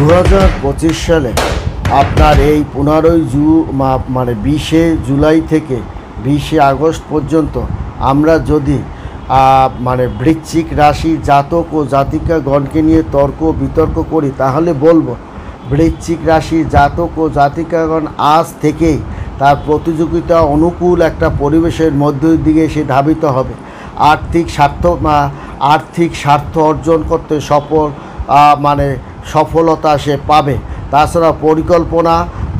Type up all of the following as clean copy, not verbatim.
2025 সালে আপনার এই 20 জুলাই থেকে 20 আগস্ট পর্যন্ত আমরা যদি বৃশ্চিক রাশি জাতক ও জাতিকাগণকে নিয়ে তর্ক বিতর্ক করি, তাহলে বলবো বৃশ্চিক রাশি জাতক ও জাতিকাগণ আজ থেকেই তার প্রতিযোগিতা অনুকূল একটা পরিবেশের মধ্য দিয়ে সে ধাবিত হবে। আর্থিক স্বার্থ অর্জন করতে সফলতা সে পাবে। তাছাড়া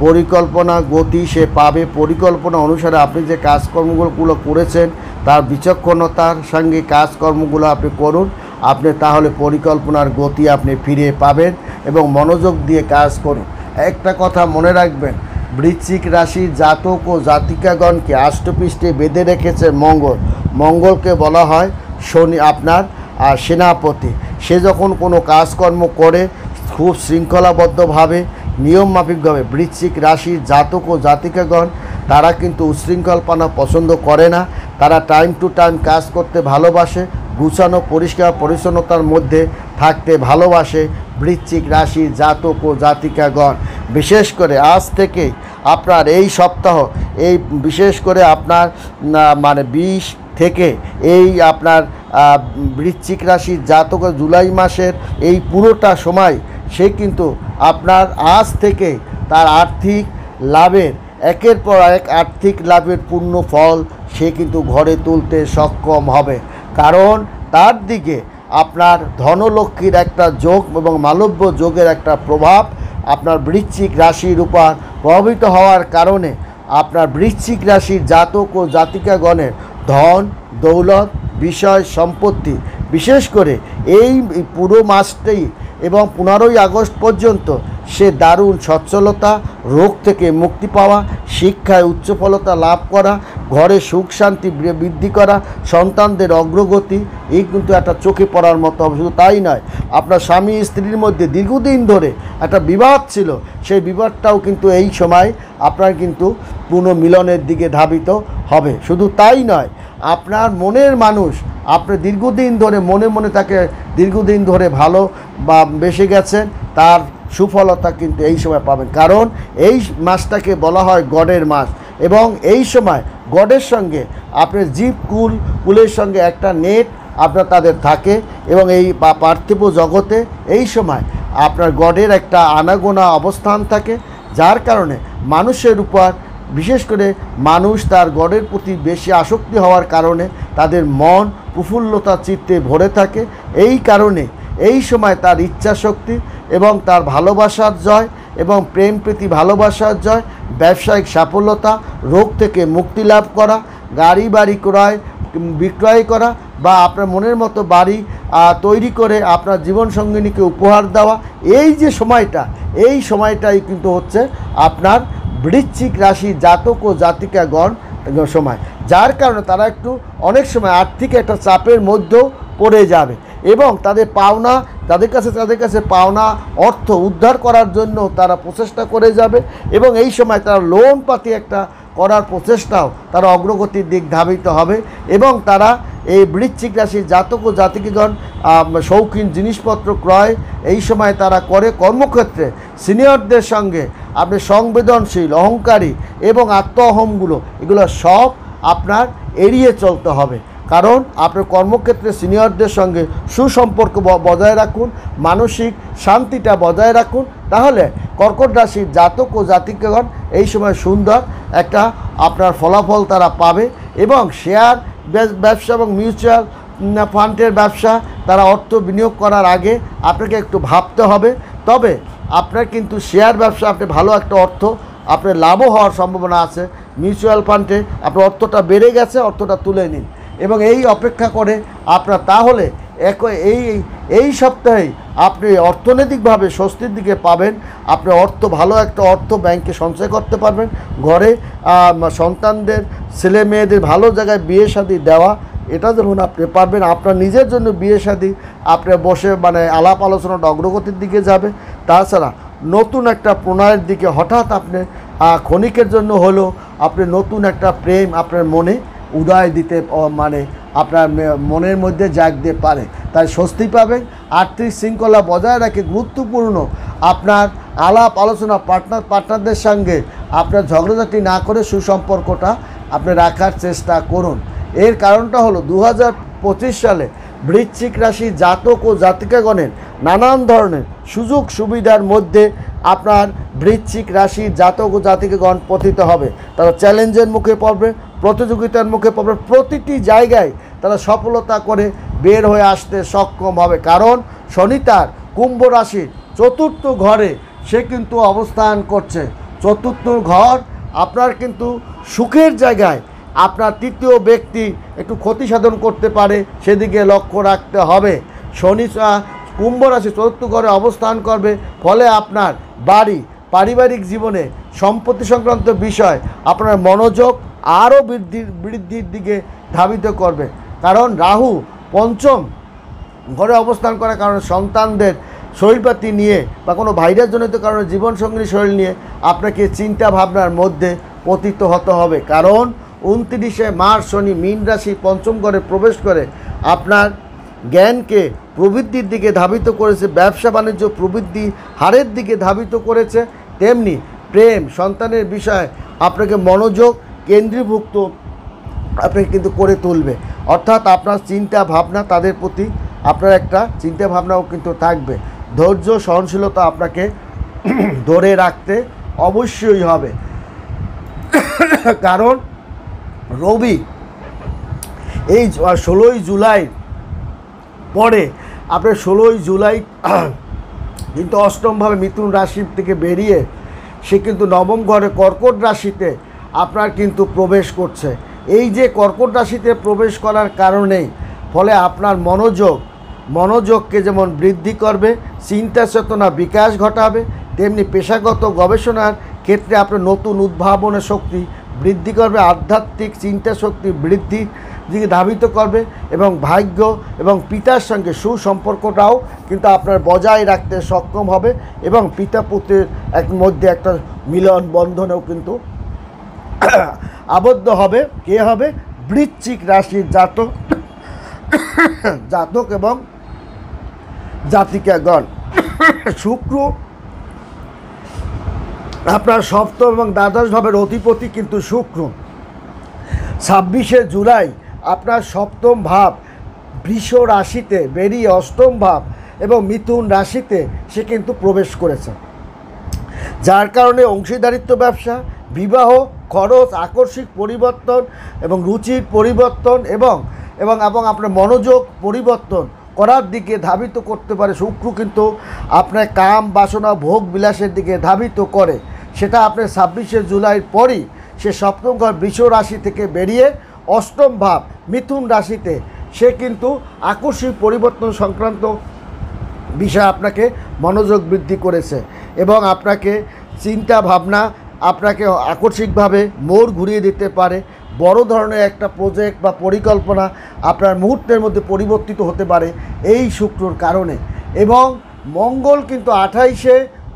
পরিকল্পনা গতি সে পাবে। পরিকল্পনা অনুসারে আপনি যে কাজকর্মগুলো করেছেন তার বিচক্ষণতার সঙ্গে কাজকর্মগুলো আপনি করুন, আপনি তাহলে পরিকল্পনার গতি আপনি ফিরে পাবেন এবং মনোযোগ দিয়ে কাজ করুন। একটা কথা মনে রাখবেন, বৃশ্চিক রাশির জাতক ও জাতিকাগণকে আষ্টপৃষ্ঠে বেঁধে রেখেছে মঙ্গলকে বলা হয় শনি, আপনার সেনাপতি। সে যখন কোনো কাজকর্ম করে খুব শৃঙ্খলাবদ্ধভাবে নিয়মমাফিকভাবে, বৃশ্চিক রাশির জাতক ও জাতিকাগণ তারা কিন্তু উচ্ছৃঙ্খলপনা পছন্দ করে না। তারা টাইম টু টাইম কাজ করতে ভালোবাসে, গুছানো পরিষ্কার পরিচ্ছন্নতার মধ্যে থাকতে ভালোবাসে বৃশ্চিক রাশির জাতক ও জাতিকাগণ। বিশেষ করে আজ থেকে আপনার এই সপ্তাহ, এই বিশেষ করে আপনার 20 থেকে এই আপনার বৃশ্চিক রাশির জাতক জুলাই মাসের এই পুরোটা সময় সে কিন্তু আপনার আজ থেকে তার আর্থিক লাভের একের পর এক আর্থিক লাভের পূর্ণ ফল সে কিন্তু ঘরে তুলতে সক্ষম হবে। কারণ তার দিকে আপনার ধনলক্ষ্মীর একটা যোগ এবং মালব্য যোগের একটা প্রভাব আপনার বৃশ্চিক রাশির উপর প্রভাবিত হওয়ার কারণে আপনার বৃশ্চিক রাশির জাতক ও জাতিকাগণের ধন দৌলত বিষয় সম্পত্তি, বিশেষ করে এই পুরো মাসটাই এবং 15ই আগস্ট পর্যন্ত সে দারুণ সচ্ছলতা, রোগ থেকে মুক্তি পাওয়া, শিক্ষায় উচ্চফলতা লাভ করা, ঘরে সুখ শান্তি বৃদ্ধি করা, সন্তানদের অগ্রগতি, এই কিন্তু একটা চোখে পড়ার মতো হবে। শুধু তাই নয়, আপনার স্বামী স্ত্রীর মধ্যে দীর্ঘদিন ধরে একটা বিবাদ ছিল, সেই বিবাদটাও কিন্তু এই সময় আপনার কিন্তু পুনর্মিলনের দিকে ধাবিত হবে। শুধু তাই নয়, আপনার মনের মানুষ আপনি দীর্ঘদিন ধরে মনে তাকে দীর্ঘদিন ধরে ভালো বা বেসে গেছেন, তার সুফলতা কিন্তু এই সময় পাবেন। কারণ এই মাসটাকে বলা হয় গডের মাস এবং এই সময় গডের সঙ্গে আপনার কুলের সঙ্গে একটা নেট আপনার তাদের থাকে এবং এই পার্থিব জগতে এই সময় আপনার গডের একটা আনাগোনা অবস্থান থাকে, যার কারণে মানুষের উপর বিশেষ করে মানুষ তার গডের প্রতি বেশি আসক্তি হওয়ার কারণে তাদের মন প্রফুল্লতা চিত্তে ভরে থাকে। এই কারণে এই সময় তার ইচ্ছা শক্তি এবং তার ভালোবাসার জয় এবং প্রেম প্রীতি ভালোবাসার জয়, ব্যবসায়িক সাফল্যতা, রোগ থেকে মুক্তি লাভ করা, গাড়ি বাড়ি বিক্রয় করা বা আপনার মনের মতো বাড়ি তৈরি করে আপনার জীবনসঙ্গিনীকে উপহার দেওয়া, এই যে সময়টা, এই সময়টাই কিন্তু হচ্ছে আপনার বৃশ্চিক রাশি জাতক ও জাতিকাগণ সময়, যার কারণে তারা একটু অনেক সময় আর্থিক একটা চাপের মধ্যেও পড়ে যাবে এবং তাদের কাছে পাওনা অর্থ উদ্ধার করার জন্য তারা প্রচেষ্টা করে যাবে এবং এই সময় তারা লোন পাতি একটা করার প্রচেষ্টাও তারা অগ্রগতির দিক ধাবিত হবে এবং তারা এই বৃশ্চিক রাশির জাতক ও জাতিকাগণ শৌখিন জিনিসপত্র ক্রয় এই সময় তারা করে। কর্মক্ষেত্রে সিনিয়রদের সঙ্গে আপনি সংবেদনশীল, অহংকারী এবং আত্মঅহমগুলো এগুলো সব আপনার এড়িয়ে চলতে হবে। কারণ আপনার কর্মক্ষেত্রে সিনিয়রদের সঙ্গে সুসম্পর্ক বজায় রাখুন, মানসিক শান্তিটা বজায় রাখুন, তাহলে কর্কট রাশির জাতক ও জাতিকাগণ এই সময় সুন্দর একটা আপনার ফলাফল তারা পাবে এবং শেয়ার ব্যবসা এবং মিউচুয়াল ফান্ডের ব্যবসা তারা অর্থ বিনিয়োগ করার আগে আপনাকে একটু ভাবতে হবে। তবে আপনার কিন্তু শেয়ার ব্যবসা আপনি ভালো একটা অর্থ আপনার লাভও হওয়ার সম্ভাবনা আছে। মিউচুয়াল ফান্ডে আপনার অর্থটা বেড়ে গেছে, অর্থটা তুলে নিন এবং এই অপেক্ষা করে আপনার তাহলে এই সপ্তাহে আপনি অর্থনৈতিকভাবে স্বস্তির দিকে পাবেন। আপনি ভালো একটা অর্থ ব্যাংকে সঞ্চয় করতে পারবেন, ঘরে সন্তানদের ছেলে মেয়েদের ভালো জায়গায় বিয়ে শাদী দেওয়া, এটা যখন আপনি পারবেন, আপনার নিজের জন্য বিয়ে শাদী আপনি বসে আলাপ আলোচনাটা অগ্রগতির দিকে যাবে। তাছাড়া নতুন একটা প্রণয়ের দিকে হঠাৎ আপনি ক্ষণিকের জন্য হলেও আপনি নতুন একটা প্রেম আপনার মনে উদয় দিতে আপনার মনের মধ্যে জাগতে পারে, তাই স্বস্তি পাবেন। আর্থিক শৃঙ্খলা বজায় রাখে গুরুত্বপূর্ণ আপনার আলাপ আলোচনা পার্টনারদের সঙ্গে আপনার ঝগড়াঝাটি না করে সুসম্পর্কটা আপনি রাখার চেষ্টা করুন। এর কারণটা হলো 2025 সালে বৃশ্চিক রাশি জাতক ও জাতিকাগণের নানান ধরনের সুযোগ সুবিধার মধ্যে আপনার বৃশ্চিক রাশির জাতক ও জাতিকাগণ পতিত হবে। তারা চ্যালেঞ্জের মুখে পড়বে, প্রতিযোগিতার মুখে পড়বে, প্রতিটি জায়গায় তারা সফলতা করে বের হয়ে আসতে সক্ষম হবে। কারণ শনি তার কুম্ভ রাশির চতুর্থ ঘরে সে কিন্তু অবস্থান করছে। চতুর্থ ঘর আপনার কিন্তু সুখের জায়গায়, আপনার তৃতীয় ব্যক্তি একটু ক্ষতি সাধন করতে পারে, সেদিকে লক্ষ্য রাখতে হবে। শনি কুম্ভ রাশি চতুর্থ ঘরে অবস্থান করবে, ফলে আপনার বাড়ি, পারিবারিক জীবনে, সম্পত্তি সংক্রান্ত বিষয় আপনার মনোযোগ আরও বৃদ্ধির দিকে ধাবিত করবে। কারণ রাহু পঞ্চম ঘরে অবস্থান করার কারণে সন্তানদের শরীরপাতি নিয়ে বা কোনো ভাইরাসজনিত কারণে জীবনসঙ্গী শরীর নিয়ে আপনাকে চিন্তা ভাবনার মধ্যে পতিত হতে হবে। কারণ 29শে মার্চ শনি মীন রাশি পঞ্চম ঘরে প্রবেশ করে আপনার জ্ঞানকে প্রবৃদ্ধির দিকে ধাবিত করেছে, ব্যবসা বাণিজ্য প্রবৃদ্ধি হারের দিকে ধাবিত করেছে। তেমনি প্রেম সন্তানের বিষয়ে আপনাকে মনোযোগ কেন্দ্রীভূত আপনাকে কিন্তু করে তুলবে। অর্থাৎ আপনার চিন্তা ভাবনা তাদের প্রতি আপনার একটা চিন্তা ভাবনাও কিন্তু থাকবে। ধৈর্য সহনশীলতা আপনাকে ধরে রাখতে অবশ্যই হবে। কারণ রবি এই 16ই জুলাই পরে আপনার 16ই জুলাই কিন্তু অষ্টমভাবে মিথুন রাশি থেকে বেরিয়ে সে কিন্তু নবম ঘরে কর্কট রাশিতে আপনার কিন্তু প্রবেশ করছে। এই যে কর্কট রাশিতে প্রবেশ করার কারণেই ফলে আপনার মনোযোগকে যেমন বৃদ্ধি করবে, চিন্তা চেতনা বিকাশ ঘটাবে, তেমনি পেশাগত গবেষণার ক্ষেত্রে আপনার নতুন উদ্ভাবনের শক্তি বৃদ্ধি করবে, আধ্যাত্মিক চিন্তা শক্তি বৃদ্ধি দিকে ধাবিত করবে এবং ভাগ্য এবং পিতার সঙ্গে সুসম্পর্কটাও কিন্তু আপনার বজায় রাখতে সক্ষম হবে এবং পিতা পুত্রের মধ্যে একটা মিলন বন্ধনেও কিন্তু আবদ্ধ হবে। কে হবে? বৃশ্চিক রাশির জাতক এবং জাতিকাগণ। শুক্র আপনার সপ্তম এবং দ্বাদশ ভাবের অধিপতি কিন্তু শুক্র 26শে জুলাই আপনার সপ্তম ভাব বৃষ রাশিতে বেরিয়ে অষ্টম ভাব এবং মিথুন রাশিতে সে কিন্তু প্রবেশ করেছে, যার কারণে অংশীদারিত্ব ব্যবসা, বিবাহ, খরচ, আকস্মিক পরিবর্তন এবং রুচির পরিবর্তন এবং আপনার মনোযোগ পরিবর্তন করার দিকে ধাবিত করতে পারে। শুক্র কিন্তু আপনার কাম বাসনা ভোগ বিলাসের দিকে ধাবিত করে। সেটা আপনার 26শে জুলাইয়ের পরই সে সপ্তম ঘর বৃষ রাশি থেকে বেরিয়ে অষ্টম ভাব মিথুন রাশিতে সে কিন্তু আকস্মিক পরিবর্তন সংক্রান্ত বিষয় আপনাকে মনোযোগ বৃদ্ধি করেছে এবং আপনাকে চিন্তা ভাবনা আপনাকে আকস্মিকভাবে মোড় ঘুরিয়ে দিতে পারে। বড় ধরনের একটা প্রজেক্ট বা পরিকল্পনা আপনার মুহূর্তের মধ্যে পরিবর্তিত হতে পারে এই শুক্রর কারণে। এবং মঙ্গল কিন্তু 28শে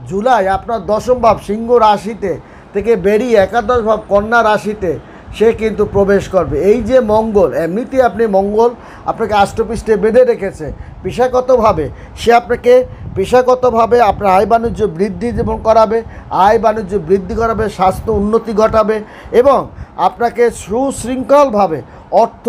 জুলাই আপনার দশম ভাব সিংহ রাশিতে থেকে বেরিয়ে একাদশ ভাব কন্যা রাশিতে সে কিন্তু প্রবেশ করবে। এই যে মঙ্গল, এমনিতেই আপনি মঙ্গল আপনাকে আষ্টপৃষ্ঠে বেঁধে রেখেছে পেশাগতভাবে, সে আপনাকে পেশাগতভাবে আপনার আয় বাণিজ্য বৃদ্ধি যেমন করাবে, আয় বাণিজ্য বৃদ্ধি করাবে, স্বাস্থ্য উন্নতি ঘটাবে এবং আপনাকে সুশৃঙ্খলভাবে অর্থ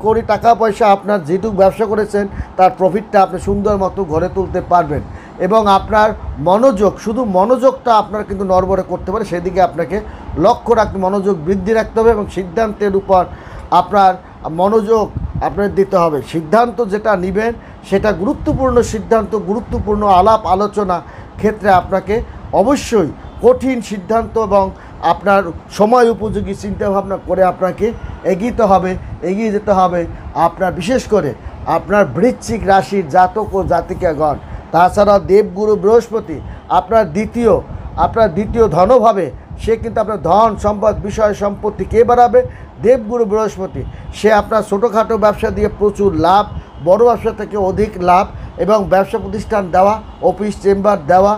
কোটি টাকা পয়সা আপনার যেটুকু ব্যবসা করেছেন তার প্রফিটটা আপনি সুন্দর মতো গড়ে তুলতে পারবেন এবং আপনার মনোযোগ, শুধু মনোযোগটা আপনার কিন্তু নড়বড়ে করতে পারে, সেদিকে আপনাকে লক্ষ্য রাখতে, মনোযোগ বৃদ্ধি রাখতে হবে এবং সিদ্ধান্তের উপর আপনার মনোযোগ আপনার দিতে হবে। সিদ্ধান্ত যেটা নেবেন সেটা গুরুত্বপূর্ণ সিদ্ধান্ত, গুরুত্বপূর্ণ আলাপ আলোচনা ক্ষেত্রে আপনাকে অবশ্যই কঠিন সিদ্ধান্ত এবং আপনার সময় উপযোগী চিন্তাভাবনা করে আপনাকে এগিয়ে যেতে হবে আপনার বিশেষ করে আপনার বৃশ্চিক রাশির জাতক ও জাতিকাগণ। তাছাড়া দেবগুরু বৃহস্পতি আপনার দ্বিতীয় ধনভাবে সে কিন্তু আপনার ধন সম্পদ বিষয় সম্পত্তি কে বাড়াবে? দেবগুরু বৃহস্পতি। সে আপনার ছোটোখাটো ব্যবসা দিয়ে প্রচুর লাভ, বড় ব্যবসা থেকে অধিক লাভ এবং ব্যবসা প্রতিষ্ঠান দেওয়া, অফিস চেম্বার দেওয়া,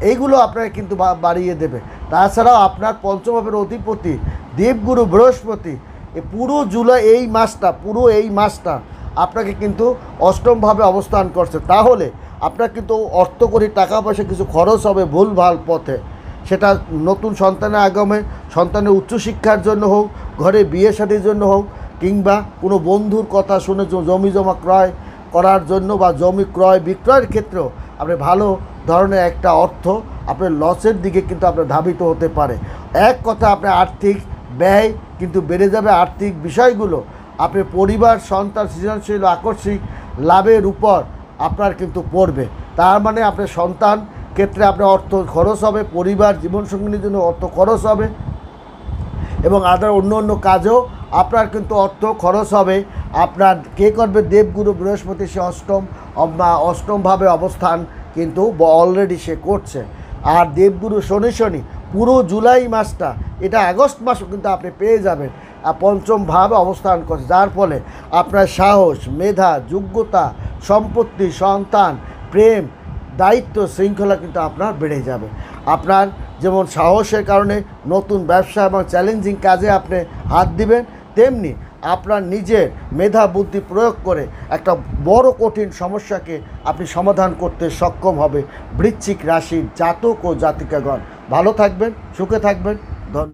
এইগুলো আপনাকে কিন্তু বাড়িয়ে দেবে। তাছাড়াও আপনার পঞ্চম ভাবের অধিপতি দেবগুরু বৃহস্পতি পুরো জুলাই এই মাসটা আপনাকে কিন্তু অষ্টমভাবে অবস্থান করছে। তাহলে আপনার কিন্তু অর্থকরী টাকা পয়সা কিছু খরচ হবে ভুলভাল পথে, সেটা নতুন সন্তানের আগমে, সন্তানের উচ্চশিক্ষার জন্য হোক, ঘরে বিয়ে শাদীর জন্য হোক, কিংবা কোনো বন্ধুর কথা শুনে জমি জমা ক্রয় করার জন্য বা জমি ক্রয় বিক্রয়ের ক্ষেত্রেও আপনি ভালো ধরনের একটা অর্থ আপনার লসের দিকে কিন্তু আপনার ধাবিত হতে পারে। এক কথা, আপনার আর্থিক ব্যয় কিন্তু বেড়ে যাবে। আর্থিক বিষয়গুলো আপনার পরিবার, সন্তান, সৃজনশীল আকস্মিক লাভের উপর আপনার কিন্তু পড়বে। তার মানে আপনার সন্তান ক্ষেত্রে আপনার অর্থ খরচ হবে, পরিবার জীবনসঙ্গিনীর জন্য অর্থ খরচ হবে, এবং অন্য অন্য কাজেও আপনার কিন্তু অর্থ খরচ হবে। আপনার কে করবে? দেবগুরু বৃহস্পতি, সে অষ্টমভাবে অবস্থান কিন্তু অলরেডি সে করছে। আর দেবগুরু শনি পুরো জুলাই মাসটা, এটা আগস্ট মাসও কিন্তু আপনি পেয়ে যাবেন, পঞ্চমভাবে অবস্থান করছে, যার ফলে আপনার সাহস, মেধা, যোগ্যতা, সম্পত্তি, সন্তান, প্রেম, দায়িত্ব, শৃঙ্খলা কিন্তু আপনার বেড়ে যাবে। আপনার যেমন সাহসের কারণে নতুন ব্যবসা এবং চ্যালেঞ্জিং কাজে আপনি হাত দিবেন, তেমনি আপনার নিজের মেধা বুদ্ধি প্রয়োগ করে একটা বড় কঠিন সমস্যাকে আপনি সমাধান করতে সক্ষম হবে বৃশ্চিক রাশির জাতক ও জাতিকাগণ। ভালো থাকবেন, সুখে থাকবেন। ধন্যবাদ।